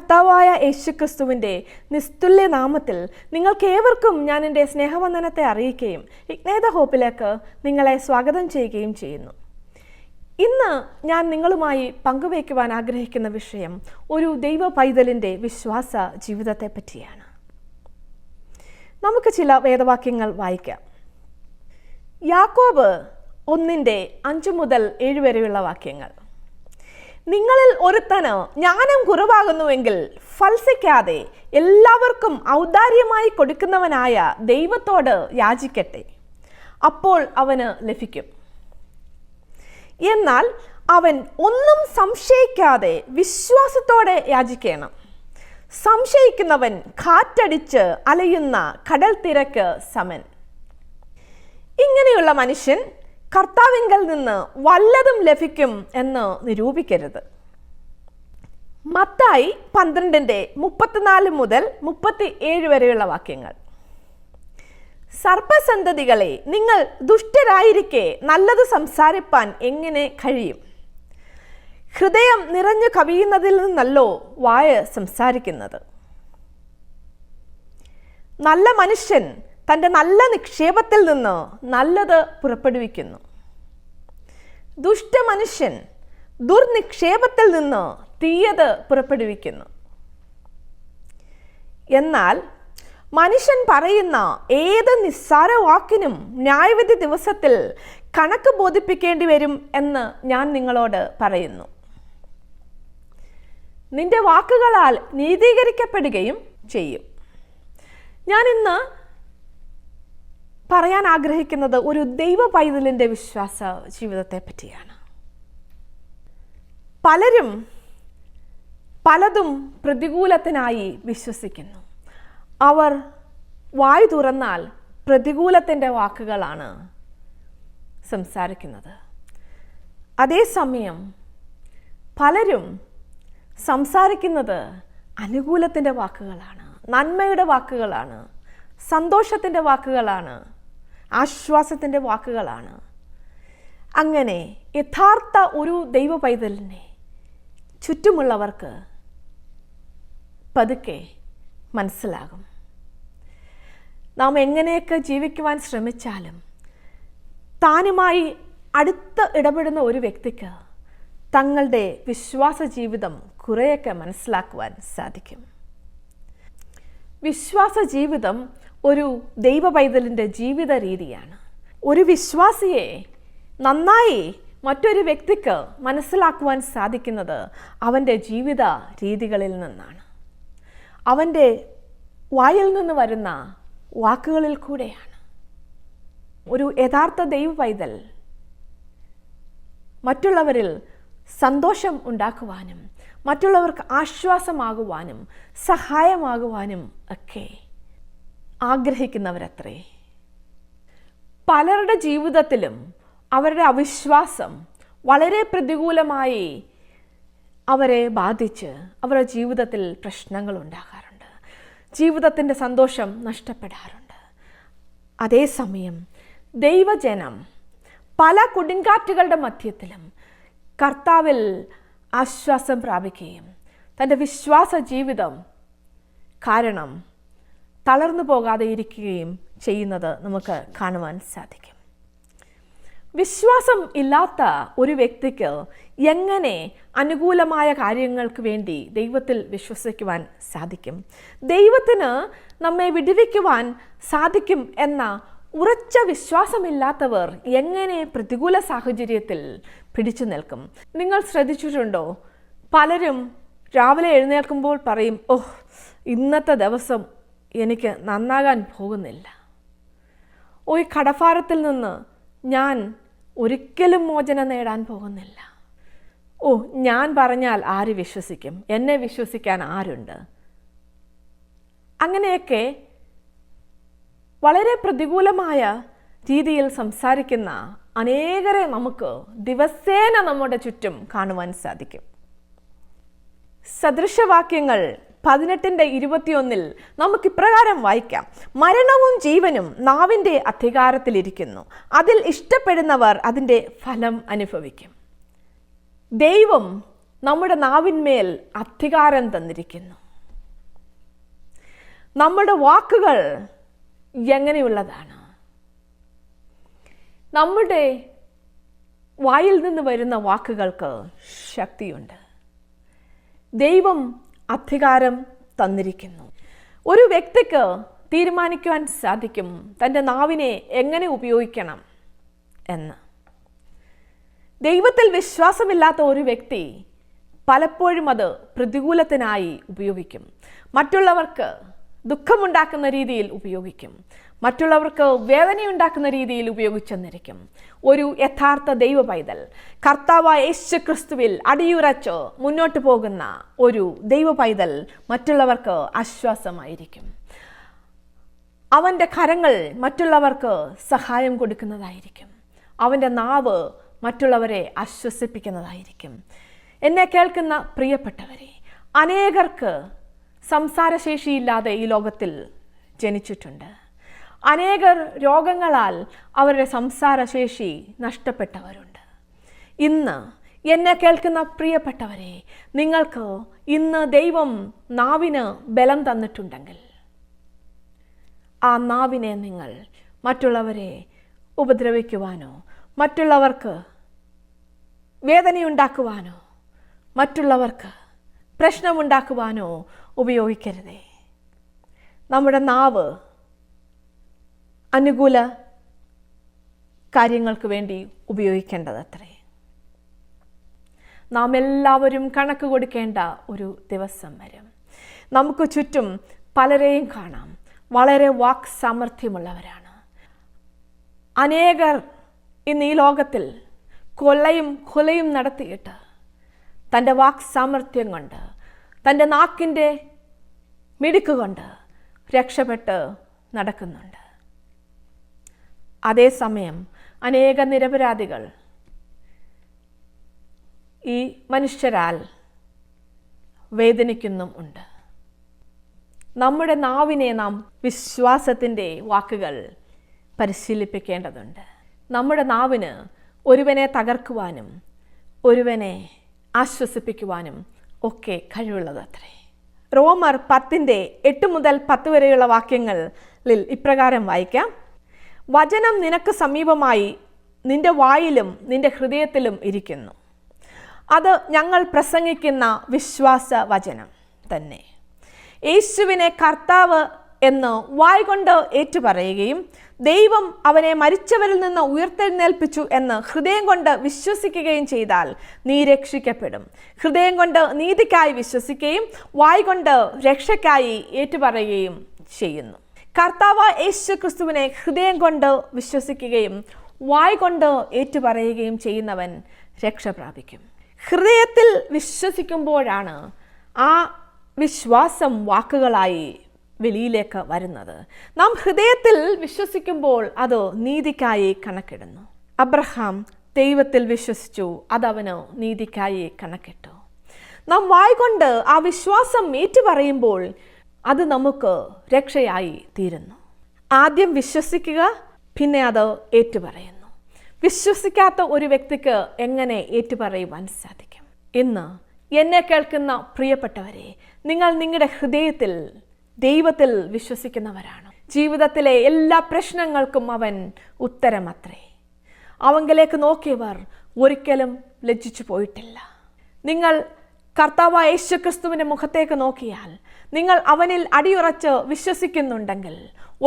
കർത്താവായ യേശുക്രിസ്തുവിൻ്റെ നിസ്തുല്യ നാമത്തിൽ നിങ്ങൾക്കേവർക്കും ഞാൻ എൻ്റെ സ്നേഹവന്ദനത്തെ അറിയിക്കുകയും ഇഗ്നേത ഹോപ്പിലേക്ക് നിങ്ങളെ സ്വാഗതം ചെയ്യുകയും ചെയ്യുന്നു. ഇന്ന് ഞാൻ നിങ്ങളുമായി പങ്കുവയ്ക്കുവാൻ ആഗ്രഹിക്കുന്ന വിഷയം ഒരു ദൈവ പൈതലിൻ്റെ വിശ്വാസ ജീവിതത്തെ പറ്റിയാണ്. നമുക്ക് ചില വേദവാക്യങ്ങൾ വായിക്കാം. യാക്കോബ് 1:5 മുതൽ 7 വരെയുള്ള വാക്യങ്ങൾ. നിങ്ങളിൽ ഒരുത്തന് ജ്ഞാനം കുറവാകുന്നുവെങ്കിൽ ഫൽസിക്കാതെ എല്ലാവർക്കും ഔദാര്യമായി കൊടുക്കുന്നവനായ ദൈവത്തോട് യാചിക്കട്ടെ, അപ്പോൾ അവന് ലഭിക്കും. എന്നാൽ അവൻ ഒന്നും സംശയിക്കാതെ വിശ്വാസത്തോടെ യാചിക്കണം. സംശയിക്കുന്നവൻ കാറ്റടിച്ച് അലയുന്ന കടൽ തിരക്ക് സമൻ. ഇങ്ങനെയുള്ള മനുഷ്യൻ കർത്താവിങ്കൽ നിന്ന് വല്ലതും ലഭിക്കും എന്ന് നിരൂപിക്കരുത്. മത്തായി 12:34 മുതൽ 37 വരെയുള്ള വാക്യങ്ങൾ. സർപ്പസന്തതികളെ, നിങ്ങൾ ദുഷ്ടരായിരിക്കെ നല്ലത് സംസാരിപ്പാൻ എങ്ങനെ കഴിയും? ഹൃദയം നിറഞ്ഞു കവിയുന്നതിൽ നിന്നല്ലോ വായ സംസാരിക്കുന്നത്. നല്ല മനുഷ്യൻ തൻ്റെ നല്ല നിക്ഷേപത്തിൽ നിന്ന് നല്ലത് പുറപ്പെടുവിക്കുന്നു. ദുഷ്ടമനുഷ്യൻ ദുർനിക്ഷേപത്തിൽ നിന്ന് തീയത് പുറപ്പെടുവിക്കുന്നു. എന്നാൽ മനുഷ്യൻ പറയുന്ന ഏത് നിസ്സാര വാക്കിനും ന്യായവിധി ദിവസത്തിൽ കണക്ക് ബോധിപ്പിക്കേണ്ടി വരും എന്ന് ഞാൻ നിങ്ങളോട് പറയുന്നു. നിന്റെ വാക്കുകളാൽ നീതീകരിക്കപ്പെടുകയും ചെയ്യും. ഞാൻ ഇന്ന് പറയാൻ ആഗ്രഹിക്കുന്നത് ഒരു ദൈവ പൈതലിൻ്റെ വിശ്വാസ ജീവിതത്തെ പറ്റിയാണ്. പലരും പലതും പ്രതികൂലത്തിനായി വിശ്വസിക്കുന്നു. അവർ വായു തുറന്നാൽ പ്രതികൂലത്തിൻ്റെ വാക്കുകളാണ് സംസാരിക്കുന്നത്. അതേസമയം പലരും സംസാരിക്കുന്നത് അനുകൂലത്തിൻ്റെ വാക്കുകളാണ്, നന്മയുടെ വാക്കുകളാണ്, സന്തോഷത്തിൻ്റെ വാക്കുകളാണ്, ആശ്വാസത്തിൻ്റെ വാക്കുകളാണ്. അങ്ങനെ യഥാർത്ഥ ഒരു ദൈവ പൈതലിനെ ചുറ്റുമുള്ളവർക്ക് പതുക്കെ മനസ്സിലാകും. നാം എങ്ങനെയൊക്കെ ജീവിക്കുവാൻ ശ്രമിച്ചാലും താനുമായി അടുത്ത് ഇടപെടുന്ന ഒരു വ്യക്തിക്ക് തങ്ങളുടെ വിശ്വാസ ജീവിതം കുറേയൊക്കെ മനസ്സിലാക്കുവാൻ സാധിക്കും. വിശ്വാസ ജീവിതം ഒരു ദൈവ പൈതലിൻ്റെ ജീവിത രീതിയാണ്. ഒരു വിശ്വാസിയെ നന്നായി മറ്റൊരു വ്യക്തിക്ക് മനസ്സിലാക്കുവാൻ സാധിക്കുന്നത് അവൻ്റെ ജീവിത രീതികളിൽ നിന്നാണ്, അവൻ്റെ വായിൽ നിന്ന് വരുന്ന വാക്കുകളിൽ കൂടെയാണ്. ഒരു യഥാർത്ഥ ദൈവ പൈതൽ മറ്റുള്ളവരിൽ സന്തോഷം ഉണ്ടാക്കുവാനും മറ്റുള്ളവർക്ക് ആശ്വാസമാകുവാനും സഹായമാകുവാനും ഒക്കെ ആഗ്രഹിക്കുന്നവരത്രേ. പലരുടെ ജീവിതത്തിലും അവരുടെ അവിശ്വാസം വളരെ പ്രതികൂലമായി അവരെ ബാധിച്ച് അവരുടെ ജീവിതത്തിൽ പ്രശ്നങ്ങൾ ഉണ്ടാകാറുണ്ട്, ജീവിതത്തിൻ്റെ സന്തോഷം നഷ്ടപ്പെടാറുണ്ട്. അതേസമയം ദൈവജനം പല കൊടുങ്കാറ്റുകളുടെ മധ്യത്തിലും കർത്താവിൽ ആശ്വാസം പ്രാപിക്കുകയും തൻ്റെ വിശ്വാസ ജീവിതം കാരണം തളർന്നു പോകാതെ ഇരിക്കുകയും ചെയ്യുന്നത് നമുക്ക് കാണുവാൻ സാധിക്കും. വിശ്വാസം ഇല്ലാത്ത ഒരു വ്യക്തിക്ക് എങ്ങനെ അനുകൂലമായ കാര്യങ്ങൾക്ക് വേണ്ടി ദൈവത്തിൽ വിശ്വസിക്കുവാൻ സാധിക്കും? ദൈവത്തിന് നമ്മെ വിടുവിക്കുവാൻ സാധിക്കും എന്ന ഉറച്ച വിശ്വാസമില്ലാത്തവർ എങ്ങനെ പ്രതികൂല സാഹചര്യത്തിൽ പിടിച്ചു നിൽക്കും? നിങ്ങൾ ശ്രദ്ധിച്ചിട്ടുണ്ടോ? പലരും രാവിലെ എഴുന്നേൽക്കുമ്പോൾ പറയും, ഓഹ്, ഇന്നത്തെ ദിവസം എനിക്ക് നന്നാകാൻ പോകുന്നില്ല. ഈ കടഭാരത്തിൽ നിന്ന് ഞാൻ ഒരിക്കലും മോചനം നേടാൻ പോകുന്നില്ല. ഓ, ഞാൻ പറഞ്ഞാൽ ആര് വിശ്വസിക്കും? എന്നെ വിശ്വസിക്കാൻ ആരുണ്ട്? അങ്ങനെയൊക്കെ വളരെ പ്രതികൂലമായ രീതിയിൽ സംസാരിക്കുന്ന അനേകരെ നമുക്ക് ദിവസേന നമ്മുടെ ചുറ്റും കാണുവാൻ സാധിക്കും. സദൃശവാക്യങ്ങൾ 18:21 നമുക്ക് ഇപ്രകാരം വായിക്കാം: മരണവും ജീവനും നാവിൻ്റെ അധികാരത്തിലിരിക്കുന്നു, അതിൽ ഇഷ്ടപ്പെടുന്നവർ അതിൻ്റെ ഫലം അനുഭവിക്കും. ദൈവം നമ്മുടെ നാവിന്മേൽ അധികാരം തന്നിരിക്കുന്നു. നമ്മുടെ വാക്കുകൾ എങ്ങനെയുള്ളതാണ്? നമ്മുടെ വായിൽ നിന്ന് വരുന്ന വാക്കുകൾക്ക് ശക്തിയുണ്ട്. ദൈവം അധികാരം തന്നിരിക്കുന്നു. ഒരു വ്യക്തിക്ക് തീരുമാനിക്കുവാൻ സാധിക്കും തൻ്റെ നാവിനെ എങ്ങനെ ഉപയോഗിക്കണം എന്ന്. ദൈവത്തിൽ വിശ്വാസമില്ലാത്ത ഒരു വ്യക്തി പലപ്പോഴും അത് പ്രതികൂലത്തിനായി ഉപയോഗിക്കും. മറ്റുള്ളവർക്ക് ദുഃഖമുണ്ടാക്കുന്ന രീതിയിൽ ഉപയോഗിക്കും. മറ്റുള്ളവർക്ക് വേദനയുണ്ടാക്കുന്ന രീതിയിൽ ഉപയോഗിച്ചെന്നിരിക്കും. ഒരു യഥാർത്ഥ ദൈവ പൈതൽ കർത്താവായ യേശു ക്രിസ്തുവിൽ അടിയുറച്ച് മുന്നോട്ട് പോകുന്ന ഒരു ദൈവ പൈതൽ മറ്റുള്ളവർക്ക് ആശ്വാസമായിരിക്കും. അവൻ്റെ കരങ്ങൾ മറ്റുള്ളവർക്ക് സഹായം കൊടുക്കുന്നതായിരിക്കും. അവൻ്റെ നാവ് മറ്റുള്ളവരെ ആശ്വസിപ്പിക്കുന്നതായിരിക്കും. എന്നെ കേൾക്കുന്ന പ്രിയപ്പെട്ടവരെ, അനേകർക്ക് സംസാരശേഷിയില്ലാതെ ഈ ലോകത്തിൽ ജനിച്ചിട്ടുണ്ട്. അനേകർ രോഗങ്ങളാൽ അവരുടെ സംസാരശേഷി നഷ്ടപ്പെട്ടവരുണ്ട്. ഇന്ന് എന്നെ കേൾക്കുന്ന പ്രിയപ്പെട്ടവരെ, നിങ്ങൾക്ക് ഇന്ന് ദൈവം നാവിന് ബലം തന്നിട്ടുണ്ടെങ്കിൽ ആ നാവിനെ നിങ്ങൾ മറ്റുള്ളവരെ ഉപദ്രവിക്കുവാനോ, മറ്റുള്ളവർക്ക് വേദനയുണ്ടാക്കുവാനോ, മറ്റുള്ളവർക്ക് പ്രശ്നമുണ്ടാക്കുവാനോ ഉപയോഗിക്കരുതേ. നമ്മുടെ നാവ് അനുകൂല കാര്യങ്ങൾക്ക് വേണ്ടി ഉപയോഗിക്കേണ്ടതത്രേ. നാം എല്ലാവരും കണക്ക് കൊടുക്കേണ്ട ഒരു ദിവസം വരും. നമുക്ക് ചുറ്റും പലരെയും കാണാം, വളരെ വാക് സാമർഥ്യമുള്ളവരാണ്. അനേകർ ഇന്ന് ഈ ലോകത്തിൽ കൊലയും നടത്തിയിട്ട് തൻ്റെ വാക് സാമർഥ്യം കൊണ്ട്, തൻ്റെ നാക്കിൻ്റെ മിടുക്ക് കൊണ്ട് രക്ഷപ്പെട്ട് നടക്കുന്നുണ്ട്. അതേസമയം അനേക നിരപരാധികൾ ഈ മനുഷ്യരാൽ വേദനിക്കുന്നും ഉണ്ട്. നമ്മുടെ നാവിനെ നാം വിശ്വാസത്തിൻ്റെ വാക്കുകൾ പരിശീലിപ്പിക്കേണ്ടതുണ്ട്. നമ്മുടെ നാവിന് ഒരുവനെ തകർക്കുവാനും ഒരുവനെ ആശ്വസിപ്പിക്കുവാനും ഒക്കെ കഴിവുള്ളതത്രേ. റോമർ 10:8 മുതൽ 10 വരെയുള്ള വാക്യങ്ങളിൽ ഇപ്രകാരം വായിക്കാം: വചനം നിനക്ക് സമീപമായി നിന്റെ വായിലും നിന്റെ ഹൃദയത്തിലും ഇരിക്കുന്നു. അത് ഞങ്ങൾ പ്രസംഗിക്കുന്ന വിശ്വാസ വചനം തന്നെ. യേശുവിനെ കർത്താവ് എന്ന് വായ്കൊണ്ട് ഏറ്റുപറയുകയും ദൈവം അവനെ മരിച്ചവരിൽ നിന്ന് ഉയർത്തെഴുന്നേൽപ്പിച്ചു എന്ന് ഹൃദയം കൊണ്ട് വിശ്വസിക്കുകയും ചെയ്താൽ നീ രക്ഷിക്കപ്പെടും. ഹൃദയം കൊണ്ട് നീതിക്കായി വിശ്വസിക്കുകയും വായ്കൊണ്ട് രക്ഷയ്ക്കായി ഏറ്റുപറയുകയും ചെയ്യുന്നു. കർത്താവ് യേശു ക്രിസ്തുവിനെ ഹൃദയം കൊണ്ട് വിശ്വസിക്കുകയും വായ്കൊണ്ട് ഏറ്റുപറയുകയും ചെയ്യുന്നവൻ രക്ഷ പ്രാപിക്കും. ഹൃദയത്തിൽ വിശ്വസിക്കുമ്പോഴാണ് ആ വിശ്വാസം വാക്കുകളായി വെളിയിലേക്ക് വരുന്നത്. നാം ഹൃദയത്തിൽ വിശ്വസിക്കുമ്പോൾ അത് നീതിക്കായി കണക്കിടുന്നു. അബ്രഹാം ദൈവത്തിൽ വിശ്വസിച്ചു, അതവന് നീതിക്കായി കണക്കിട്ടു. നാം വായ്കൊണ്ട് ആ വിശ്വാസം ഏറ്റുപറയുമ്പോൾ അത് നമുക്ക് രക്ഷയായി തീരുന്നു. ആദ്യം വിശ്വസിക്കുക, പിന്നെ അത് ഏറ്റുപറയുന്നു. വിശ്വസിക്കാത്ത ഒരു വ്യക്തിക്ക് എങ്ങനെ ഏറ്റുപറയുവാൻ സാധിക്കും? ഇന്ന് എന്നെ കേൾക്കുന്ന പ്രിയപ്പെട്ടവരെ, നിങ്ങൾ നിങ്ങളുടെ ഹൃദയത്തിൽ ദൈവത്തിൽ വിശ്വസിക്കുന്നവരാണ്. ജീവിതത്തിലെ എല്ലാ പ്രശ്നങ്ങൾക്കും അവൻ ഉത്തരമത്രേ. അവങ്കിലേക്ക് നോക്കിയവർ ഒരിക്കലും ലജ്ജിച്ചു പോയിട്ടില്ല. നിങ്ങൾ കർത്താവായ യേശു ക്രിസ്തുവിൻ്റെ മുഖത്തേക്ക് നോക്കിയാൽ, നിങ്ങൾ അവനിൽ അടിയുറച്ച് വിശ്വസിക്കുന്നുണ്ടെങ്കിൽ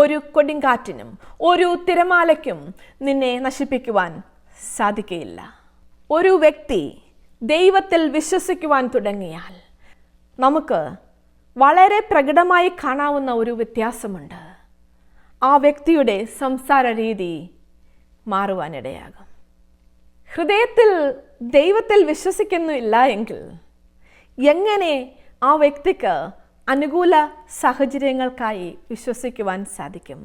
ഒരു കൊടുങ്കാറ്റിനും ഒരു തിരമാലയ്ക്കും നിന്നെ നശിപ്പിക്കുവാൻ സാധിക്കുകയില്ല. ഒരു വ്യക്തി ദൈവത്തിൽ വിശ്വസിക്കുവാൻ തുടങ്ങിയാൽ നമുക്ക് വളരെ പ്രകടമായി കാണാവുന്ന ഒരു വ്യത്യാസമുണ്ട്. ആ വ്യക്തിയുടെ സംസാര രീതി മാറുവാനിടയാകും. ഹൃദയത്തിൽ ദൈവത്തിൽ വിശ്വസിക്കുന്നില്ല എങ്കിൽ എങ്ങനെ ആ വ്യക്തിക്ക് അനുകൂല സാഹചര്യങ്ങൾക്കായി വിശ്വസിക്കുവാൻ സാധിക്കും?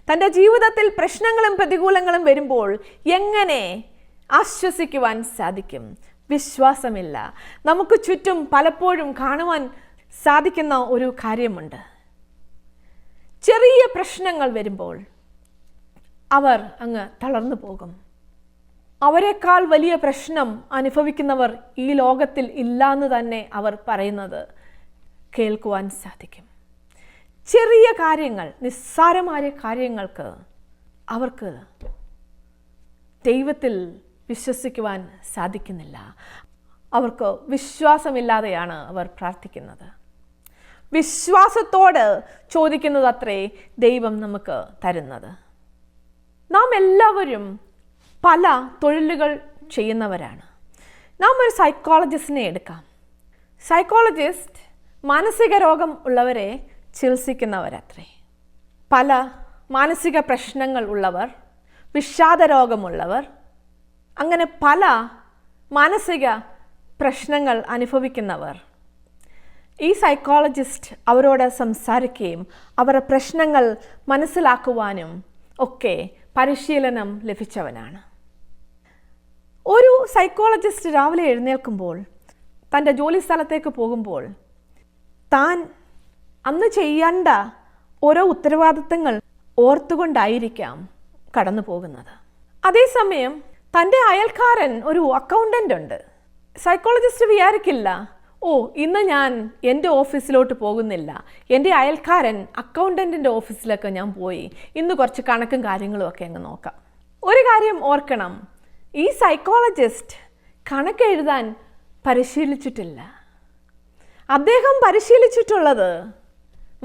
തൻ്റെ ജീവിതത്തിൽ പ്രശ്നങ്ങളും പ്രതികൂലങ്ങളും വരുമ്പോൾ എങ്ങനെ ആശ്വസിക്കുവാൻ സാധിക്കും? വിശ്വാസമില്ല. നമുക്ക് ചുറ്റും പലപ്പോഴും കാണുവാൻ സാധിക്കുന്ന ഒരു കാര്യമുണ്ട്. ചെറിയ പ്രശ്നങ്ങൾ വരുമ്പോൾ അവർ അങ്ങ് തളർന്നു പോകും. അവരെക്കാൾ വലിയ പ്രശ്നം അനുഭവിക്കുന്നവർ ഈ ലോകത്തിൽ ഇല്ലാന്ന് തന്നെ അവർ പറയുന്നത് കേൾക്കുവാൻ സാധിക്കും. ചെറിയ കാര്യങ്ങൾ, നിസ്സാരമായ കാര്യങ്ങൾക്ക് അവർക്ക് ദൈവത്തിൽ വിശ്വസിക്കുവാൻ സാധിക്കുന്നില്ല. അവർക്ക് വിശ്വാസമില്ലാതെയാണ് അവർ പ്രാർത്ഥിക്കുന്നത്. വിശ്വാസത്തോട് ചോദിക്കുന്നത് അത്രേ ദൈവം നമുക്ക് തരുന്നത്. നാം എല്ലാവരും പല തൊഴിലുകൾ ചെയ്യുന്നവരാണ്. നാം ഒരു സൈക്കോളജിസ്റ്റിനെ എടുക്കാം. സൈക്കോളജിസ്റ്റ് മാനസിക രോഗം ഉള്ളവരെ ചികിത്സിക്കുന്നവരത്രേ. പല മാനസിക പ്രശ്നങ്ങൾ ഉള്ളവർ, വിഷാദ രോഗമുള്ളവർ, അങ്ങനെ പല മാനസിക പ്രശ്നങ്ങൾ അനുഭവിക്കുന്നവർ, ഈ സൈക്കോളജിസ്റ്റ് അവരോട് സംസാരിക്കുകയും അവരുടെ പ്രശ്നങ്ങൾ മനസ്സിലാക്കുവാനും ഒക്കെ പരിശീലനം ലഭിച്ചവനാണ്. ഒരു സൈക്കോളജിസ്റ്റ് രാവിലെ എഴുന്നേൽക്കുമ്പോൾ, തൻ്റെ ജോലി സ്ഥലത്തേക്ക് പോകുമ്പോൾ, താൻ അന്ന് ചെയ്യേണ്ട ഓരോ ഉത്തരവാദിത്തങ്ങൾ ഓർത്തുകൊണ്ടായിരിക്കാം കടന്നു പോകുന്നത്. അതേസമയം തൻ്റെ അയൽക്കാരൻ ഒരു അക്കൗണ്ടൻ്റ് ഉണ്ട്. സൈക്കോളജിസ്റ്റ് വിചാരിക്കില്ല, ഓ ഇന്ന് ഞാൻ എൻ്റെ ഓഫീസിലോട്ട് പോകുന്നില്ല, എൻ്റെ അയൽക്കാരൻ അക്കൗണ്ടൻറ്റിൻ്റെ ഓഫീസിലൊക്കെ ഞാൻ പോയി ഇന്ന് കുറച്ച് കണക്കും കാര്യങ്ങളും ഒക്കെ അങ്ങ് നോക്കാം. ഒരു കാര്യം ഓർക്കണം, ഈ സൈക്കോളജിസ്റ്റ് കണക്കെഴുതാൻ പരിശീലിച്ചിട്ടില്ല. അദ്ദേഹം പരിശീലിച്ചിട്ടുള്ളത്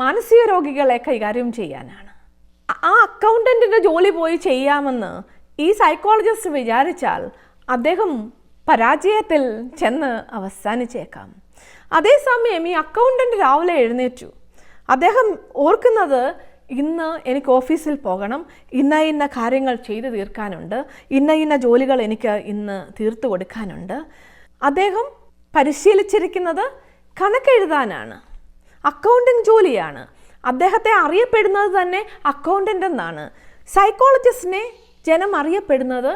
മാനസിക രോഗികളെ കൈകാര്യം ചെയ്യാനാണ്. ആ അക്കൗണ്ടൻറ്റിൻ്റെ ജോലി പോയി ചെയ്യാമെന്ന് ഈ സൈക്കോളജിസ്റ്റ് വിചാരിച്ചാൽ അദ്ദേഹം പരാജയത്തിൽ ചെന്ന് അവസാനിച്ചേക്കാം. അതേസമയം ഈ അക്കൗണ്ടൻറ്റ് രാവിലെ എഴുന്നേറ്റു. അദ്ദേഹം ഓർക്കുന്നത്, ഇന്ന് എനിക്ക് ഓഫീസിൽ പോകണം, ഇന്ന ഇന്ന കാര്യങ്ങൾ ചെയ്തു തീർക്കാനുണ്ട്, ഇന്ന ഇന്ന ജോലികൾ എനിക്ക് ഇന്ന് തീർത്തു കൊടുക്കാനുണ്ട്. അദ്ദേഹം പരിശീലിച്ചിരിക്കുന്നത് കണക്കെഴുതാനാണ്, അക്കൗണ്ടിങ് ജോലിയാണ്. അദ്ദേഹത്തെ അറിയപ്പെടുന്നത് തന്നെ അക്കൗണ്ടൻ്റ് എന്നാണ്. സൈക്കോളജിസ്റ്റിനെ ജനം അറിയപ്പെടുന്നത്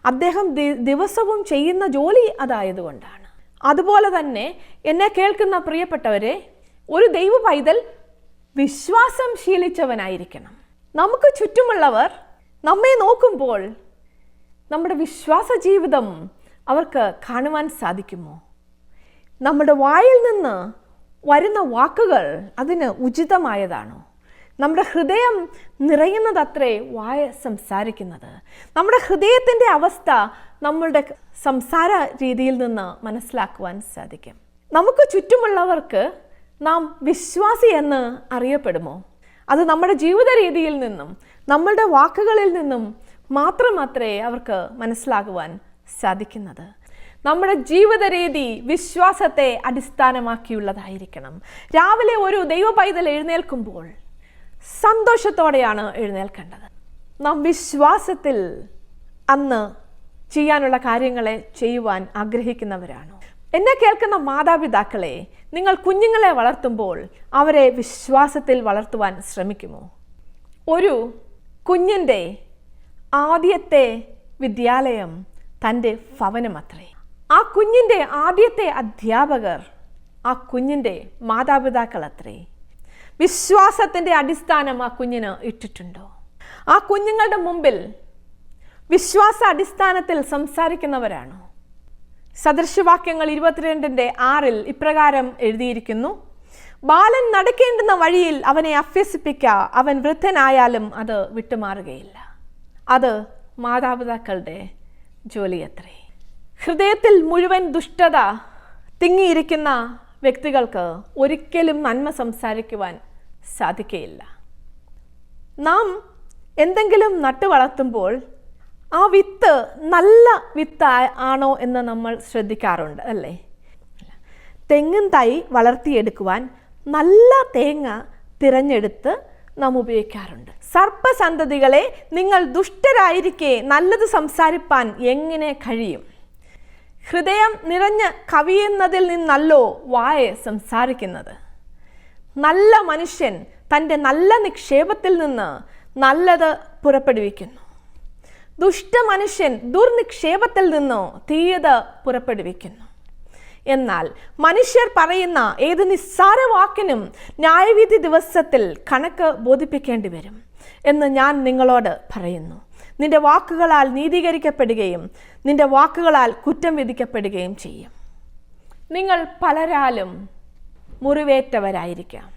അദ്ദേഹം ദിവസവും ചെയ്യുന്ന ജോലി അതായതുകൊണ്ടാണ്. അതുപോലെ തന്നെ എന്നെ കേൾക്കുന്ന പ്രിയപ്പെട്ടവരെ, ഒരു ദൈവ പൈതൽ വിശ്വാസം ശീലിച്ചവനായിരിക്കണം. നമുക്ക് ചുറ്റുമുള്ളവർ നമ്മെ നോക്കുമ്പോൾ നമ്മുടെ വിശ്വാസ ജീവിതം അവർക്ക് കാണുവാൻ സാധിക്കുമോ? നമ്മുടെ വായിൽ നിന്ന് വരുന്ന വാക്കുകൾ അതിന് ഉചിതമായതാണോ? നമ്മുടെ ഹൃദയം നിറയുന്നതത്രേ വായ സംസാരിക്കുന്നത്. നമ്മുടെ ഹൃദയത്തിൻ്റെ അവസ്ഥ നമ്മളുടെ സംസാര രീതിയിൽ നിന്ന് മനസ്സിലാക്കുവാൻ സാധിക്കും. നമുക്ക് ചുറ്റുമുള്ളവർക്ക് നാം വിശ്വാസി എന്ന് അറിയപ്പെടുമോ? അത് നമ്മുടെ ജീവിത രീതിയിൽ നിന്നും നമ്മളുടെ വാക്കുകളിൽ നിന്നും മാത്രമത്രേ അവർക്ക് മനസ്സിലാകുവാൻ സാധിക്കുന്നത്. നമ്മുടെ ജീവിത രീതി വിശ്വാസത്തെ അടിസ്ഥാനമാക്കിയുള്ളതായിരിക്കണം. രാവിലെ ഒരു ദൈവ പൈതൽ എഴുന്നേൽക്കുമ്പോൾ സന്തോഷത്തോടെയാണ് എഴുന്നേൽക്കേണ്ടത്. നാം വിശ്വാസത്തിൽ അന്ന് ചെയ്യാനുള്ള കാര്യങ്ങളെ ചെയ്യുവാൻ ആഗ്രഹിക്കുന്നവരാണോ? എന്നെ കേൾക്കുന്ന മാതാപിതാക്കളെ, നിങ്ങൾ കുഞ്ഞുങ്ങളെ വളർത്തുമ്പോൾ അവരെ വിശ്വാസത്തിൽ വളർത്തുവാൻ ശ്രമിക്കുമോ? ഒരു കുഞ്ഞിൻ്റെ ആദ്യത്തെ വിദ്യാലയം തൻ്റെ ഭവനമത്രേ. ആ കുഞ്ഞിൻ്റെ ആദ്യത്തെ അധ്യാപകർ ആ കുഞ്ഞിൻ്റെ മാതാപിതാക്കൾ അത്രേ. വിശ്വാസത്തിൻ്റെ അടിസ്ഥാനം ആ കുഞ്ഞിന് ഇട്ടിട്ടുണ്ടോ? ആ കുഞ്ഞുങ്ങളുടെ മുമ്പിൽ വിശ്വാസ അടിസ്ഥാനത്തിൽ സംസാരിക്കുന്നവരാണോ? സദൃശവാക്യങ്ങൾ 22:6 ഇപ്രകാരം എഴുതിയിരിക്കുന്നു: ബാലൻ നടക്കേണ്ടുന്ന വഴിയിൽ അവനെ അഭ്യസിപ്പിക്ക, അവൻ വൃദ്ധനായാലും അത് വിട്ടുമാറുകയില്ല. അത് മാതാപിതാക്കളുടെ ജോലിയത്രേ. ഹൃദയത്തിൽ മുഴുവൻ ദുഷ്ടത തിങ്ങിയിരിക്കുന്ന വ്യക്തികൾക്ക് ഒരിക്കലും നന്മ സംസാരിക്കുവാൻ സാധിക്കുകയില്ല. നാം എന്തെങ്കിലും നട്ടു വളർത്തുമ്പോൾ ആ വിത്ത് നല്ല വിത്ത് ആണോ എന്ന് നമ്മൾ ശ്രദ്ധിക്കാറുണ്ട്, അല്ലേ? തെങ്ങിൻ തൈ വളർത്തിയെടുക്കുവാൻ നല്ല തേങ്ങ തിരഞ്ഞെടുത്ത് നാം ഉപയോഗിക്കാറുണ്ട്. സർപ്പസന്തതികളെ, നിങ്ങൾ ദുഷ്ടരായിരിക്കെ നല്ലത് സംസാരിപ്പാൻ എങ്ങനെ കഴിയും? ഹൃദയം നിറഞ്ഞ് കവിയുന്നതിൽ നിന്നല്ലോ വായ സംസാരിക്കുന്നത്. നല്ല മനുഷ്യൻ തൻ്റെ നല്ല നിക്ഷേപത്തിൽ നിന്ന് നല്ലത് പുറപ്പെടുവിക്കുന്നു. ദുഷ്ടമനുഷ്യൻ ദുർനിക്ഷേപത്തിൽ നിന്നോ തീയത് പുറപ്പെടുവിക്കുന്നു. എന്നാൽ മനുഷ്യർ പറയുന്ന ഏത് നിസ്സാര വാക്കിനും ന്യായവിധി ദിവസത്തിൽ കണക്ക് ബോധിപ്പിക്കേണ്ടി വരും എന്ന് ഞാൻ നിങ്ങളോട് പറയുന്നു. നിന്റെ വാക്കുകളാൽ നീതീകരിക്കപ്പെടുകയും നിന്റെ വാക്കുകളാൽ കുറ്റം വിധിക്കപ്പെടുകയും ചെയ്യും. നിങ്ങൾ പലരാലും മുറിവേറ്റവരായിരിക്കാം.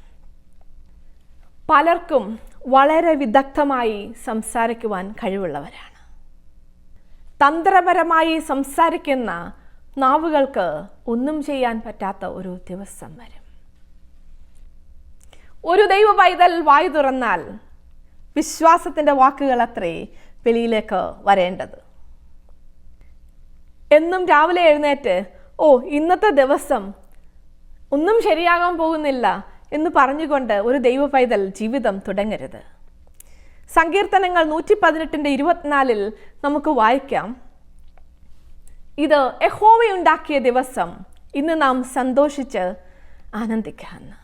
പലർക്കും വളരെ വിദഗ്ധമായി സംസാരിക്കുവാൻ കഴിവുള്ളവരാണ്. തന്ത്രപരമായി സംസാരിക്കുന്ന നാവുകൾക്ക് ഒന്നും ചെയ്യാൻ പറ്റാത്ത ഒരു ദിവസം വരും. ഒരു ദൈവ പൈതൽ വായു തുറന്നാൽ വിശ്വാസത്തിൻ്റെ വാക്കുകൾ അത്രേ വെളിയിലേക്ക് വരേണ്ടത്. എന്നും രാവിലെ എഴുന്നേറ്റ് ഇന്നത്തെ ദിവസം ഒന്നും ശരിയാകാൻ പോകുന്നില്ല എന്ന് പറഞ്ഞുകൊണ്ട് ഒരു ദൈവ പൈതൽ ജീവിതം തുടങ്ങരുത്. സങ്കീർത്തനങ്ങൾ 118:24 നമുക്ക് വായിക്കാം, ഇത് യഹോവയുണ്ടാക്കിയ ദിവസം, ഇന്ന് നാം സന്തോഷിച്ച് ആനന്ദിക്കാമെന്ന്.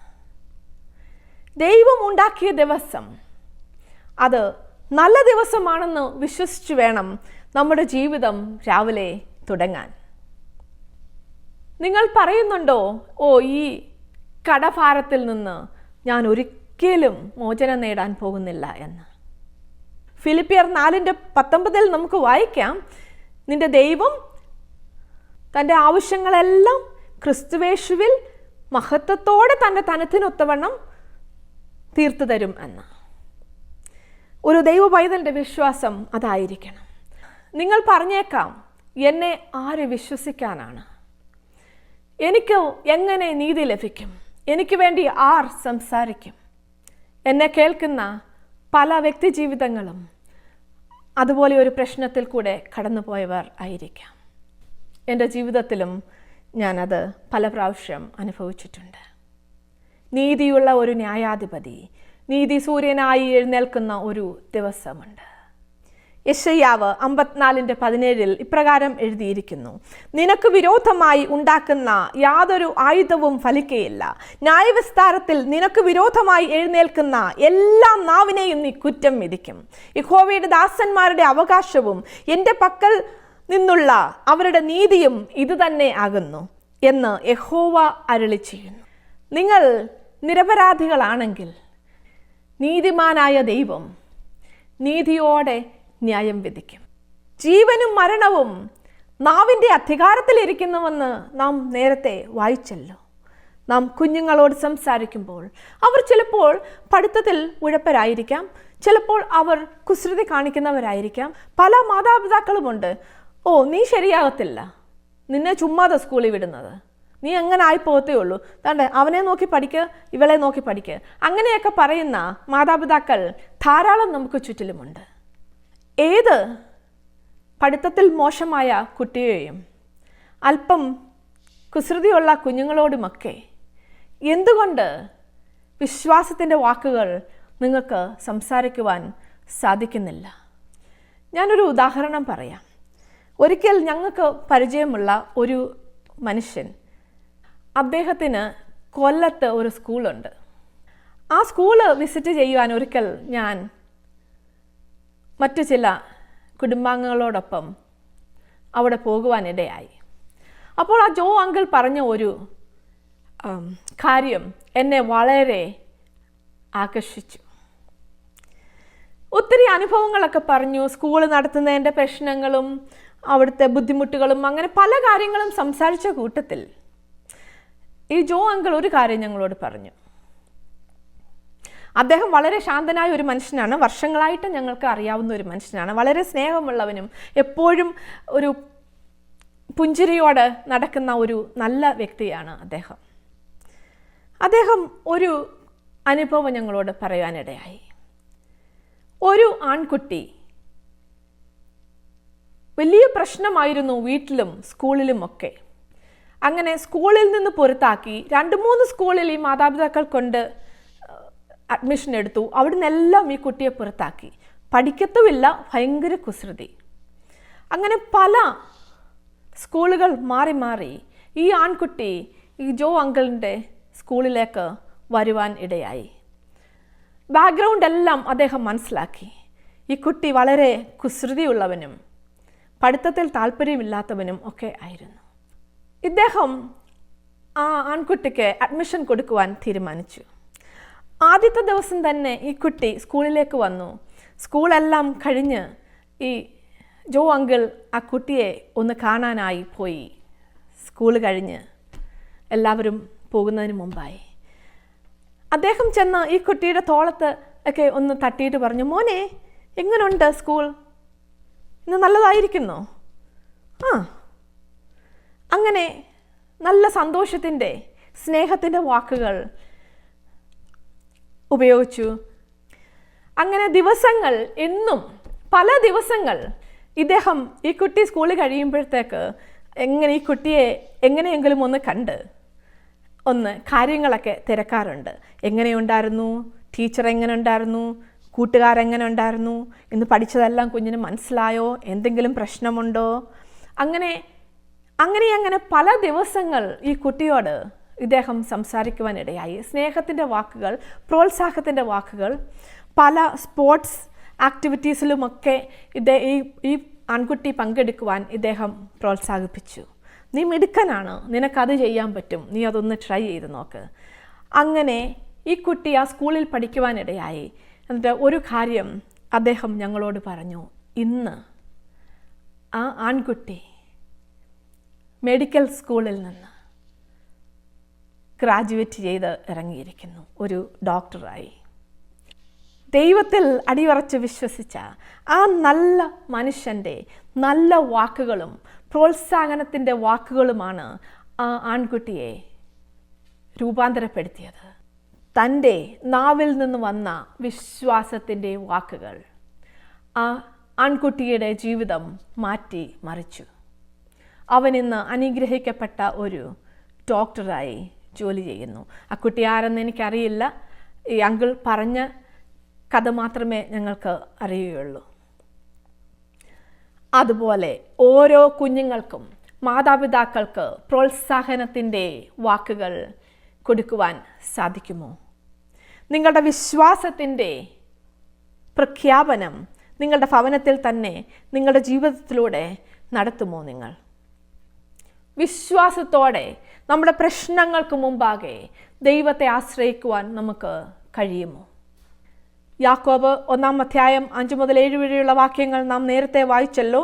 ദൈവം ഉണ്ടാക്കിയ ദിവസം അത് നല്ല ദിവസമാണെന്ന് വിശ്വസിച്ചു വേണം നമ്മുടെ ജീവിതം രാവിലെ തുടങ്ങാൻ. നിങ്ങൾ പറയുന്നുണ്ടോ, ഈ കടഭാരത്തിൽ നിന്ന് ഞാൻ ഒരിക്കലും മോചനം നേടാൻ പോകുന്നില്ല എന്ന്? ഫിലിപ്പിയർ 4:19 നമുക്ക് വായിക്കാം, നിന്റെ ദൈവം തൻ്റെ ആവശ്യങ്ങളെല്ലാം ക്രിസ്തുവേശുവിൽ മഹത്വത്തോടെ തൻ്റെ തനത്തിനൊത്തവണ്ണം തീർത്തു തരും എന്ന്. ഒരു ദൈവ പൈതലിൻ്റെ വിശ്വാസം അതായിരിക്കണം. നിങ്ങൾ പറഞ്ഞേക്കാം, എന്നെ ആര് വിശ്വസിക്കാനാണ്? എനിക്ക് എങ്ങനെ നീതി ലഭിക്കും? എനിക്ക് വേണ്ടി ആർ സംസാരിക്കും? എന്നെ കേൾക്കുന്ന പല വ്യക്തി ജീവിതങ്ങളും അതുപോലെ ഒരു പ്രശ്നത്തിൽ കൂടെ കടന്നുപോയവർ ആയിരിക്കാം. എൻ്റെ ജീവിതത്തിലും ഞാനത് പല പ്രാവശ്യം അനുഭവിച്ചിട്ടുണ്ട്. നീതിയുള്ള ഒരു ന്യായാധിപതി, നീതി സൂര്യനായി എഴുന്നേൽക്കുന്ന ഒരു ദിവസമുണ്ട്. യെശയ്യാവ് 54:17 ഇപ്രകാരം എഴുതിയിരിക്കുന്നു, നിനക്ക് വിരോധമായി ഉണ്ടാക്കുന്ന യാതൊരു ആയുധവും ഫലിക്കുകയില്ല. ന്യായവിസ്താരത്തിൽ നിനക്ക് വിരോധമായി എഴുന്നേൽക്കുന്ന എല്ലാ നാവിനെയും നീ കുറ്റം വിധിക്കും. യഹോവയുടെ ദാസന്മാരുടെ അവകാശവും എൻ്റെ പക്കൽ നിന്നുള്ള അവരുടെ നീതിയും ഇതുതന്നെ ആകുന്നു എന്ന് യഹോവ അരുളി ചെയ്യുന്നു. നിങ്ങൾ നിരപരാധികളാണെങ്കിൽ നീതിമാനായ ദൈവം നീതിയോടെ ന്യായം വിധിക്കും. ജീവനും മരണവും നാവിൻ്റെ അധികാരത്തിലിരിക്കുന്നുവെന്ന് നാം നേരത്തെ വായിച്ചല്ലോ. നാം കുഞ്ഞുങ്ങളോട് സംസാരിക്കുമ്പോൾ അവർ ചിലപ്പോൾ പഠിത്തത്തിൽ ഉഴപ്പരായിരിക്കാം, ചിലപ്പോൾ അവർ കുസൃതി കാണിക്കുന്നവരായിരിക്കാം. പല മാതാപിതാക്കളുമുണ്ട്, നീ ശരിയാകത്തില്ല, നിന്നെ ചുമ്മാതെ സ്കൂളിൽ വിടുന്നത്, നീ എങ്ങനെ ആയിപ്പോകത്തേ ഉള്ളൂ, താണ്ടെ അവനെ നോക്കി പഠിക്കുക, ഇവളെ നോക്കി പഠിക്കുക, അങ്ങനെയൊക്കെ പറയുന്ന മാതാപിതാക്കൾ ധാരാളം നമുക്ക് ചുറ്റിലുമുണ്ട്. ഏത് പഠിത്തത്തിൽ മോശമായ കുട്ടിയെയും അല്പം കുസൃതിയുള്ള കുഞ്ഞുങ്ങളോടുമൊക്കെ എന്തുകൊണ്ട് വിശ്വാസത്തിൻ്റെ വാക്കുകൾ നിങ്ങൾക്ക് സംസാരിക്കുവാൻ സാധിക്കുന്നില്ല? ഞാനൊരു ഉദാഹരണം പറയാം. ഒരിക്കൽ ഞങ്ങൾക്ക് പരിചയമുള്ള ഒരു മനുഷ്യൻ, അദ്ദേഹത്തിന് കൊല്ലത്ത് ഒരു സ്കൂളുണ്ട്. ആ സ്കൂള് വിസിറ്റ് ചെയ്യുവാൻ ഒരിക്കൽ ഞാൻ മറ്റു ചില കുടുംബാംഗങ്ങളോടൊപ്പം അവിടെ പോകുവാനിടയായി. അപ്പോൾ ആ ജോ അങ്കിൾ പറഞ്ഞ ഒരു കാര്യം എന്നെ വളരെ ആകർഷിച്ചു. ഒത്തിരി അനുഭവങ്ങളൊക്കെ പറഞ്ഞു, സ്കൂൾ നടത്തുന്നതിൻ്റെ പ്രശ്നങ്ങളും അവിടുത്തെ ബുദ്ധിമുട്ടുകളും അങ്ങനെ പല കാര്യങ്ങളും സംസാരിച്ച കൂട്ടത്തിൽ ഈ ജോ അങ്കിൾ ഒരു കാര്യം ഞങ്ങളോട് പറഞ്ഞു. അദ്ദേഹം വളരെ ശാന്തനായ ഒരു മനുഷ്യനാണ്, വർഷങ്ങളായിട്ട് ഞങ്ങൾക്ക് അറിയാവുന്ന ഒരു മനുഷ്യനാണ്, വളരെ സ്നേഹമുള്ളവനും എപ്പോഴും ഒരു പുഞ്ചിരിയോടെ നടക്കുന്ന ഒരു നല്ല വ്യക്തിയാണ് അദ്ദേഹം. അദ്ദേഹം ഒരു അനുഭവം ഞങ്ങളോട് പറയാനിടയായി. ഒരു ആൺകുട്ടി വലിയ പ്രശ്നമായിരുന്നു വീട്ടിലും സ്കൂളിലുമൊക്കെ. അങ്ങനെ സ്കൂളിൽ നിന്ന് പുറത്താക്കി 2-3 സ്കൂളിൽ ഈ മാതാപിതാക്കൾ കൊണ്ട് അഡ്മിഷൻ എടുത്തു. അവിടെ നിന്നെല്ലാം ഈ കുട്ടിയെ പുറത്താക്കി. പഠിക്കത്തുമില്ല, ഭയങ്കര കുസൃതി. അങ്ങനെ പല സ്കൂളുകൾ മാറി മാറി ഈ ആൺകുട്ടി ഈ ജോ അങ്കിളിൻ്റെ സ്കൂളിലേക്ക് വരുവാൻ ഇടയായി. ബാക്ക്ഗ്രൗണ്ട് എല്ലാം അദ്ദേഹം മനസ്സിലാക്കി. ഈ കുട്ടി വളരെ കുസൃതിയുള്ളവനും പഠിത്തത്തിൽ താല്പര്യമില്ലാത്തവനും ഒക്കെ ആയിരുന്നു. ഇദ്ദേഹം ആ ആൺകുട്ടിക്ക് അഡ്മിഷൻ കൊടുക്കുവാൻ തീരുമാനിച്ചു. ആദ്യത്തെ ദിവസം തന്നെ ഈ കുട്ടി സ്കൂളിലേക്ക് വന്നു. സ്കൂളെല്ലാം കഴിഞ്ഞ് ഈ ജോ അങ്കിൾ ആ കുട്ടിയെ ഒന്ന് കാണാനായി പോയി. സ്കൂൾ കഴിഞ്ഞ് എല്ലാവരും പോകുന്നതിന് മുമ്പായി അദ്ദേഹം ചെന്ന് ഈ കുട്ടിയുടെ തോളത്ത് ഒക്കെ ഒന്ന് തട്ടിയിട്ട് പറഞ്ഞു, മോനെ എങ്ങനെയുണ്ട് സ്കൂൾ, ഇന്ന് നല്ലതായിരിക്കുന്നോ? അങ്ങനെ നല്ല സന്തോഷത്തിൻ്റെ സ്നേഹത്തിൻ്റെ വാക്കുകൾ ഉപയോഗിച്ചു. അങ്ങനെ ദിവസങ്ങൾ എന്നും പല ദിവസങ്ങൾ ഇദ്ദേഹം ഈ കുട്ടി സ്കൂളിൽ കഴിയുമ്പോഴത്തേക്ക് ഈ കുട്ടിയെ എങ്ങനെയെങ്കിലും ഒന്ന് കണ്ട് ഒന്ന് കാര്യങ്ങളൊക്കെ തിരക്കാറുണ്ട്. എങ്ങനെയുണ്ടായിരുന്നു, ടീച്ചർ എങ്ങനെ ഉണ്ടായിരുന്നു, കൂട്ടുകാരെങ്ങനെ ഉണ്ടായിരുന്നു, ഇന്ന് പഠിച്ചതെല്ലാം കുഞ്ഞിന് മനസ്സിലായോ, എന്തെങ്കിലും പ്രശ്നമുണ്ടോ, അങ്ങനെ പല ദിവസങ്ങൾ ഈ കുട്ടിയോട് ഇദ്ദേഹം സംസാരിക്കുവാനിടയായി. സ്നേഹത്തിൻ്റെ വാക്കുകൾ, പ്രോത്സാഹത്തിൻ്റെ വാക്കുകൾ, പല സ്പോർട്സ് ആക്ടിവിറ്റീസിലുമൊക്കെ ഈ ആൺകുട്ടി പങ്കെടുക്കുവാൻ ഇദ്ദേഹം പ്രോത്സാഹിപ്പിച്ചു. നീ മിടുക്കനാണ്, നിനക്കത് ചെയ്യാൻ പറ്റും, നീ അതൊന്ന് ട്രൈ ചെയ്ത് നോക്ക്. അങ്ങനെ ഈ കുട്ടി ആ സ്കൂളിൽ പഠിക്കുവാനിടയായി. എന്നിട്ട് ഒരു കാര്യം അദ്ദേഹം ഞങ്ങളോട് പറഞ്ഞു, ഇന്ന് ആ ആൺകുട്ടി മെഡിക്കൽ സ്കൂളിൽ നിന്ന് ഗ്രാജുവേറ്റ് ചെയ്ത് ഇറങ്ങിയിരിക്കുന്നു, ഒരു ഡോക്ടറായി. ദൈവത്തിൽ അടിയുറച്ച് വിശ്വസിച്ച ആ നല്ല മനുഷ്യൻ്റെ നല്ല വാക്കുകളും പ്രോത്സാഹനത്തിൻ്റെ വാക്കുകളുമാണ് ആ ആൺകുട്ടിയെ രൂപാന്തരപ്പെടുത്തിയത്. തൻ്റെ നാവിൽ നിന്ന് വന്ന വിശ്വാസത്തിൻ്റെ വാക്കുകൾ ആ ആൺകുട്ടിയുടെ ജീവിതം മാറ്റി മറിച്ചു. അവൻ ഇന്ന് അനുഗ്രഹിക്കപ്പെട്ട ഒരു ഡോക്ടറായി ജോലി ചെയ്യുന്നു. ആ കുട്ടി ആരെന്ന് എനിക്കറിയില്ല, ഈ അങ്കിൾ പറഞ്ഞ കഥ മാത്രമേ ഞങ്ങൾക്ക് അറിയുകയുള്ളൂ. അതുപോലെ ഓരോ കുഞ്ഞുങ്ങൾക്കും മാതാപിതാക്കൾക്ക് പ്രോത്സാഹനത്തിൻ്റെ വാക്കുകൾ കൊടുക്കുവാൻ സാധിക്കുമോ? നിങ്ങളുടെ വിശ്വാസത്തിൻ്റെ പ്രഖ്യാപനം നിങ്ങളുടെ ഭവനത്തിൽ തന്നെ നിങ്ങളുടെ ജീവിതത്തിലൂടെ നടത്തുമോ? നിങ്ങൾ വിശ്വാസത്തോടെ നമ്മുടെ പ്രശ്നങ്ങൾക്ക് മുമ്പാകെ ദൈവത്തെ ആശ്രയിക്കുവാൻ നമുക്ക് കഴിയുമോ? യാക്കോബ് 1-ാം അധ്യായം 5 മുതൽ 7 വരെയുള്ള വാക്യങ്ങൾ നാം നേരത്തെ വായിച്ചല്ലോ.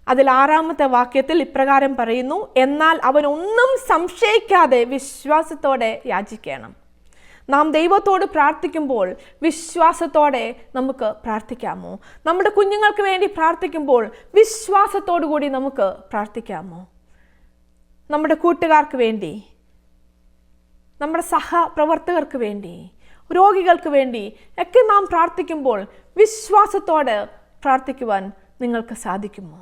അതിൽ 6-ാമത്തെ വാക്യത്തിൽ ഇപ്രകാരം പറയുന്നു, എന്നാൽ അവനൊന്നും സംശയിക്കാതെ വിശ്വാസത്തോടെ യാചിക്കണം. നാം ദൈവത്തോട് പ്രാർത്ഥിക്കുമ്പോൾ വിശ്വാസത്തോടെ നമുക്ക് പ്രാർത്ഥിക്കാമോ? നമ്മുടെ കുഞ്ഞുങ്ങൾക്ക് വേണ്ടി പ്രാർത്ഥിക്കുമ്പോൾ വിശ്വാസത്തോടു കൂടി നമുക്ക് പ്രാർത്ഥിക്കാമോ? നമ്മുടെ കൂട്ടുകാർക്ക് വേണ്ടി, നമ്മുടെ സഹപ്രവർത്തകർക്ക് വേണ്ടി, രോഗികൾക്ക് വേണ്ടി ഒക്കെ നാം പ്രാർത്ഥിക്കുമ്പോൾ വിശ്വാസത്തോടെ പ്രാർത്ഥിക്കുവാൻ നിങ്ങൾക്ക് സാധിക്കുമോ?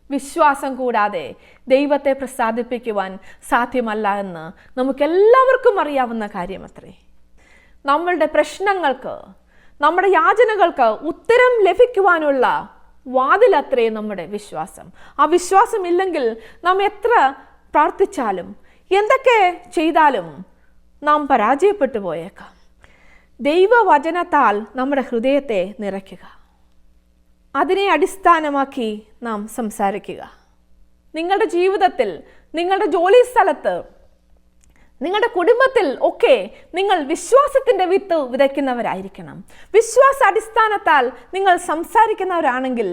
വിശ്വാസം കൂടാതെ ദൈവത്തെ പ്രസാദിപ്പിക്കുവാൻ സാധ്യമല്ല എന്ന് നമുക്കെല്ലാവർക്കും അറിയാവുന്ന കാര്യമത്രേ. നമ്മളുടെ പ്രശ്നങ്ങൾക്ക്, നമ്മുടെ യാചനകൾക്ക് ഉത്തരം ലഭിക്കുവാനുള്ള വാതിലത്രേ നമ്മുടെ വിശ്വാസം. ആ വിശ്വാസം ഇല്ലെങ്കിൽ നാം എത്ര പ്രാർത്ഥിച്ചാലും എന്തൊക്കെ ചെയ്താലും നാം പരാജയപ്പെട്ടു പോയേക്കാം. ദൈവവചനത്താൽ നമ്മുടെ ഹൃദയത്തെ നിറയ്ക്കുക, അതിനെ അടിസ്ഥാനമാക്കി നാം സംസാരിക്കുക. നിങ്ങളുടെ ജീവിതത്തിൽ, നിങ്ങളുടെ ജോലി സ്ഥലത്ത്, നിങ്ങളുടെ കുടുംബത്തിൽ ഒക്കെ നിങ്ങൾ വിശ്വാസത്തിൻ്റെ വിത്ത് വിതയ്ക്കുന്നവരായിരിക്കണം. വിശ്വാസ അടിസ്ഥാനത്താൽ നിങ്ങൾ സംസാരിക്കുന്നവരാണെങ്കിൽ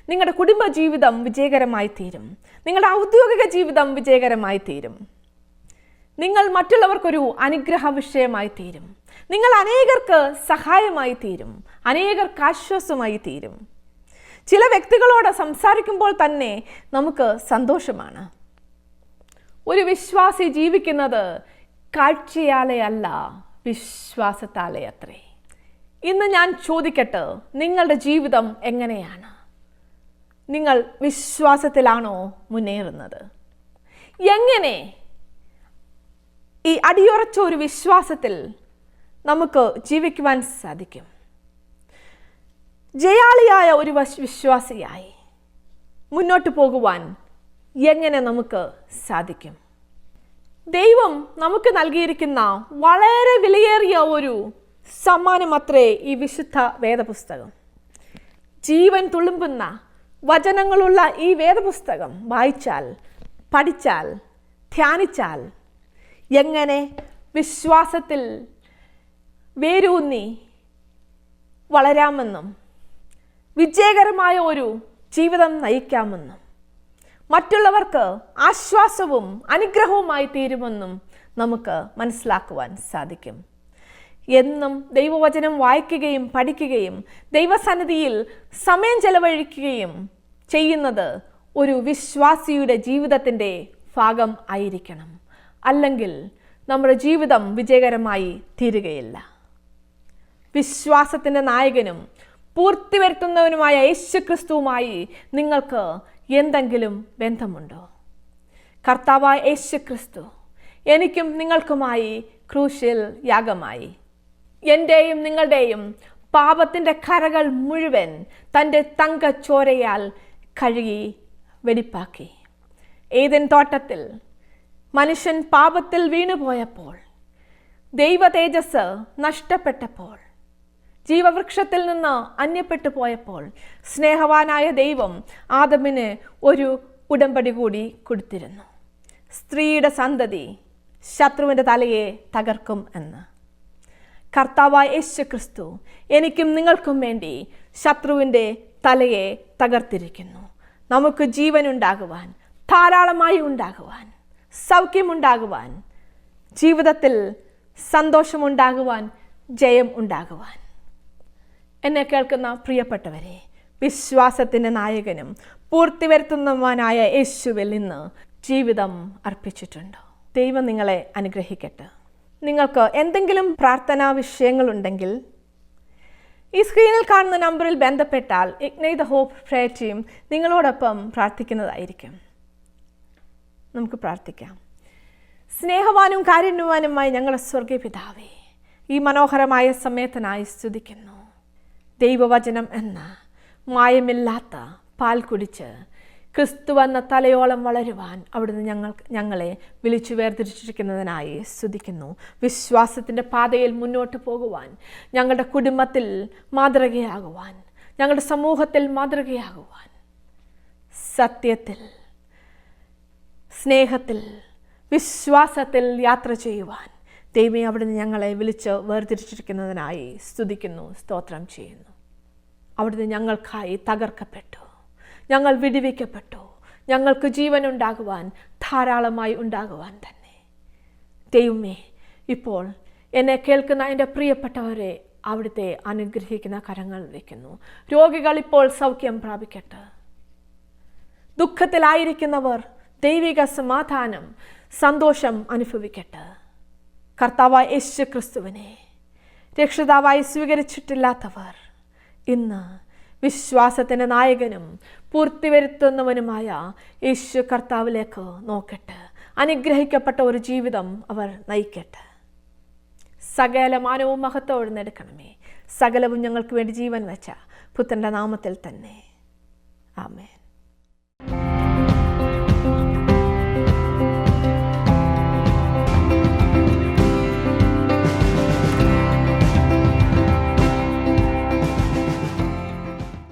നിങ്ങളുടെ കുടുംബ ജീവിതം വിജയകരമായി തീരും, നിങ്ങളുടെ ഔദ്യോഗിക ജീവിതം വിജയകരമായി തീരും, നിങ്ങൾ മറ്റുള്ളവർക്കൊരു അനുഗ്രഹ വിഷയമായി തീരും, നിങ്ങൾ അനേകർക്ക് സഹായമായി തീരും, അനേകർക്ക് ആശ്വാസമായി തീരും. ചില വ്യക്തികളോട് സംസാരിക്കുമ്പോൾ തന്നെ നമുക്ക് സന്തോഷമാണ്. ഒരു വിശ്വാസി ജീവിക്കുന്നത് കാഴ്ചയാലെ അല്ല, വിശ്വാസത്താലെ അത്രേ. ഇന്ന് ഞാൻ ചോദിക്കട്ടെ, നിങ്ങളുടെ ജീവിതം എങ്ങനെയാണ്? നിങ്ങൾ വിശ്വാസത്തിലാണോ മുന്നേറുന്നത്? എങ്ങനെ ഈ അടിയുറച്ച ഒരു വിശ്വാസത്തിൽ നമുക്ക് ജീവിക്കുവാൻ സാധിക്കും? ജയാളിയായ ഒരു വിശ്വാസിയായി മുന്നോട്ട് പോകുവാൻ എങ്ങനെ നമുക്ക് സാധിക്കും? ദൈവം നമുക്ക് നൽകിയിരിക്കുന്ന വളരെ വിലയേറിയ ഒരു സമ്മാനമത്രേ ഈ വിശുദ്ധ വേദപുസ്തകം. ജീവൻ തുളുമ്പുന്ന വചനങ്ങളുള്ള ഈ വേദപുസ്തകം വായിച്ചാൽ, പഠിച്ചാൽ, ധ്യാനിച്ചാൽ എങ്ങനെ വിശ്വാസത്തിൽ വേരൂന്നി വളരാമെന്നും വിജയകരമായ ഒരു ജീവിതം നയിക്കാമെന്നും മറ്റുള്ളവർക്ക് ആശ്വാസവും അനുഗ്രഹവുമായി തീരുമെന്നും നമുക്ക് മനസ്സിലാക്കുവാൻ സാധിക്കും. എന്നും ദൈവവചനം വായിക്കുകയും പഠിക്കുകയും ദൈവസന്നിധിയിൽ സമയം ചെലവഴിക്കുകയും ചെയ്യുന്നത് ഒരു വിശ്വാസിയുടെ ജീവിതത്തിൻ്റെ ഭാഗം ആയിരിക്കണം. അല്ലെങ്കിൽ നമ്മുടെ ജീവിതം വിജയകരമായി തീരുകയില്ല. വിശ്വാസത്തിൻ്റെ നായകനും പൂർത്തി വരുത്തുന്നവനുമായ യേശുക്രിസ്തുവുമായി നിങ്ങൾക്ക് എന്തെങ്കിലും ബന്ധമുണ്ടോ? കർത്താവായ യേശുക്രിസ്തു എനിക്കും നിങ്ങൾക്കുമായി ക്രൂശിൽ യാഗമായി. എൻ്റെയും നിങ്ങളുടെയും പാപത്തിൻ്റെ കരകൾ മുഴുവൻ തൻ്റെ തങ്കച്ചോരയാൽ കഴുകി വെടിപ്പാക്കി. ഏദൻ തോട്ടത്തിൽ മനുഷ്യൻ പാപത്തിൽ വീണുപോയപ്പോൾ, ദൈവ തേജസ് നഷ്ടപ്പെട്ടപ്പോൾ, ജീവവൃക്ഷത്തിൽ നിന്ന് അന്യപ്പെട്ടു പോയപ്പോൾ സ്നേഹവാനായ ദൈവം ആദമിന് ഒരു ഉടമ്പടി കൂടി കൊടുത്തിരുന്നു. സ്ത്രീയുടെ സന്തതി ശത്രുവിൻ്റെ തലയെ തകർക്കും എന്ന്. കർത്താവായ യേശുക്രിസ്തു എനിക്കും നിങ്ങൾക്കും വേണ്ടി ശത്രുവിൻ്റെ തലയെ തകർത്തിരിക്കുന്നു. നമുക്ക് ജീവനുണ്ടാകുവാൻ, ധാരാളമായി ഉണ്ടാകുവാൻ, സൗഖ്യമുണ്ടാകുവാൻ, ജീവിതത്തിൽ സന്തോഷമുണ്ടാകുവാൻ, ജയം ഉണ്ടാകുവാൻ. എന്നെ കേൾക്കുന്ന പ്രിയപ്പെട്ടവരെ, വിശ്വാസത്തിൻ്റെ നായകനും പൂർത്തി വരുത്തുന്നവനായ യേശുവിൽ നിന്ന് ജീവിതം അർപ്പിച്ചിട്ടുണ്ടോ? ദൈവം നിങ്ങളെ അനുഗ്രഹിക്കട്ടെ. നിങ്ങൾക്ക് എന്തെങ്കിലും പ്രാർത്ഥനാ വിഷയങ്ങളുണ്ടെങ്കിൽ ഈ സ്ക്രീനിൽ കാണുന്ന നമ്പറിൽ ബന്ധപ്പെട്ടാൽ ignite the hope prayer team നിങ്ങളോടൊപ്പം പ്രാർത്ഥിക്കുന്നതായിരിക്കും. നമുക്ക് പ്രാർത്ഥിക്കാം. സ്നേഹവാനും കാരുണ്യവാനുമായി ഞങ്ങളുടെ സ്വർഗീയ പിതാവേ, ഈ മനോഹരമായ സമയത്തിനായി സ്തുതിക്കുന്നു. ദൈവവചനം എന്ന മായമില്ലാത്ത പാൽ കുടിച്ച് ക്രിസ്തു എന്ന തലയോളം വളരുവാൻ അവിടുന്ന് ഞങ്ങളെ വിളിച്ചു വേർതിരിച്ചിരിക്കുന്നതിനായി സ്തുതിക്കുന്നു. വിശ്വാസത്തിൻ്റെ പാതയിൽ മുന്നോട്ട് പോകുവാൻ, ഞങ്ങളുടെ കുടുംബത്തിൽ മാതൃകയാകുവാൻ, ഞങ്ങളുടെ സമൂഹത്തിൽ മാതൃകയാകുവാൻ, സത്യത്തിൽ, സ്നേഹത്തിൽ, വിശ്വാസത്തിൽ യാത്ര ചെയ്യുവാൻ ദൈവമേ അവിടുന്ന് ഞങ്ങളെ വിളിച്ച് വേർതിരിച്ചിരിക്കുന്നതിനായി സ്തുതിക്കുന്നു, സ്തോത്രം ചെയ്യുന്നു. അവിടുന്ന് ഞങ്ങൾക്കായി തകർക്കപ്പെട്ടു, ഞങ്ങൾ വിടുവിക്കപ്പെട്ടു. ഞങ്ങൾക്ക് ജീവനുണ്ടാകുവാൻ, ധാരാളമായി ഉണ്ടാകുവാൻ തന്നെ. ദൈവമേ, ഇപ്പോൾ എന്നെ കേൾക്കുന്ന എൻ്റെ പ്രിയപ്പെട്ടവരെ അവിടുത്തെ അനുഗ്രഹിക്കുന്ന കരങ്ങൾ വയ്ക്കുന്നു. രോഗികൾ ഇപ്പോൾ സൗഖ്യം പ്രാപിക്കട്ടെ. ദുഃഖത്തിലായിരിക്കുന്നവർ ദൈവിക സമാധാനം, സന്തോഷം അനുഭവിക്കട്ടെ. കർത്താവായ യേശുക്രിസ്തുവിനെ രക്ഷിതാവായി സ്വീകരിച്ചിട്ടില്ലാത്തവർ ഇന്ന് വിശ്വാസത്തിൻ്റെ നായകനും പൂർത്തി വരുത്തുന്നവനുമായ യേശു കർത്താവിലേക്ക് നോക്കട്ടെ. അനുഗ്രഹിക്കപ്പെട്ട ഒരു ജീവിതം അവർ നയിക്കട്ടെ. സകല മാനവും മഹത്വം നേടുക്കണമേ. സകലവും ഞങ്ങൾക്ക് വേണ്ടി ജീവൻ വെച്ച പുത്രൻ്റെ നാമത്തിൽ തന്നെ. ആമേൻ.